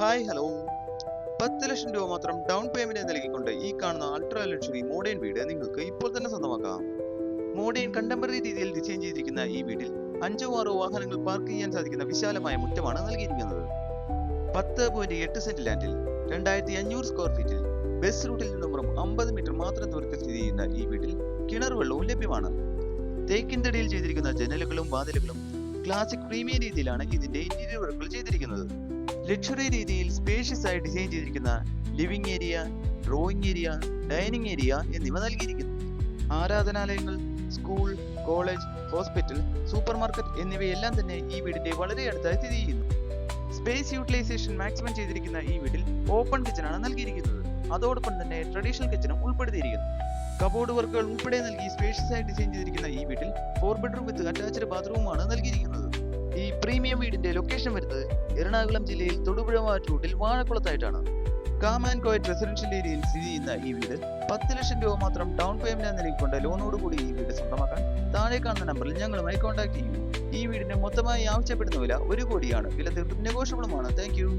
Hi hello 10 ലക്ഷം രൂപ മാത്രം down payment നൽകിക്കൊണ്ട് ഈ കാണുന്ന അൾട്രാ ലക്ഷറി മോഡേൺ വീട് നിങ്ങൾക്ക് ഇപ്പോൾ തന്നെ സ്വന്തമാക്കാം. മോഡേൺ കണ്ടംപററി രീതിയിൽ ഡിസൈൻ ചെയ്തിരിക്കുന്ന ഈ വീട്ടിൽ 5-6 വാഹനങ്ങൾ പാർക്ക് ചെയ്യാൻ സാധിക്കുന്ന വിശാലമായ മുറ്റമാണ് നൽകിയിരിക്കുന്നത്. 10.8 സെന്റ് ലാൻഡിൽ 2500 സ്ക്വയർ ഫീറ്റിൽ ബസ് റൂട്ടിൽ നിന്നും 50 മീറ്റർ മാത്രം ദൂരത്തിൽ സ്ഥിതി ചെയ്യുന്ന ഈ വീട്ടിൽ കിണർ വെള്ളവും ലഭ്യമാണ്. തേക്കിൻ തടിയിൽ ചെയ്തിരിക്കുന്ന ജനലുകളും വാതിലുകളും ക്ലാസിക് പ്രീമിയം രീതിയിലാണ് ഇതിന്റെ ഇന്റീരിയർ വർക്കുകൾ ചെയ്തിരിക്കുന്നത്. ലക്ഷറി രീതിയിൽ സ്പേഷ്യസ് ആയി ഡിസൈൻ ചെയ്തിരിക്കുന്ന living area, drawing area, dining area എന്നിവ നൽകിയിരിക്കുന്നു. ആരാധനാലയങ്ങൾ, school, college, hospital, super market എന്നിവയെല്ലാം തന്നെ ഈ വീടിന്റെ വളരെ അടുത്തായി സ്ഥിതി ചെയ്യുന്നു. സ്പേസ് യൂട്ടിലൈസേഷൻ മാക്സിമം ചെയ്തിരിക്കുന്ന ഈ വീട്ടിൽ ഓപ്പൺ കിച്ചണാണ് നൽകിയിരിക്കുന്നത്. അതോടൊപ്പം തന്നെ ട്രഡീഷണൽ കിച്ചണും ഉൾപ്പെടുത്തിയിരിക്കുന്നു. കബോർഡ് വർക്കുകൾ ഉൾപ്പെടെ നൽകി സ്പേഷ്യസ് ആയി ഡിസൈൻ ചെയ്തിരിക്കുന്ന ഈ വീട്ടിൽ 4 ബെഡ്റൂം വിത്ത് അറ്റാച്ച്ഡ് ബാത്റൂമാണ് നൽകിയിരിക്കുന്നത്. ഈ പ്രീമിയം വീടിന്റെ ലൊക്കേഷൻ വരുന്നത് എറണാകുളം ജില്ലയിൽ തൊടുപുഴ റൂട്ടിൽ വാഴക്കുളത്തായിട്ടാണ്. കാം ആൻഡ് ക്വയറ്റ് റെസിഡൻഷ്യൽ ഏരിയയിൽ സ്ഥിതി ചെയ്യുന്ന ഈ വീട് 10 ലക്ഷം രൂപ മാത്രം ഡൗൺ പേയ്മെന്റ് നൽകിക്കൊണ്ട് ലോണോടുകൂടി ഈ വീട് സ്വന്തമാക്കാൻ താഴെ കാണുന്ന നമ്പറിൽ ഞങ്ങളുമായി കോൺടാക്ട് ചെയ്യൂ. ഈ വീടിന്റെ മൊത്തമായി ആവശ്യപ്പെടുന്ന വില 1 കോടിയാണ്. വില തീർത്തും നെഗോഷ്യബിളുമാണ്. Thank you.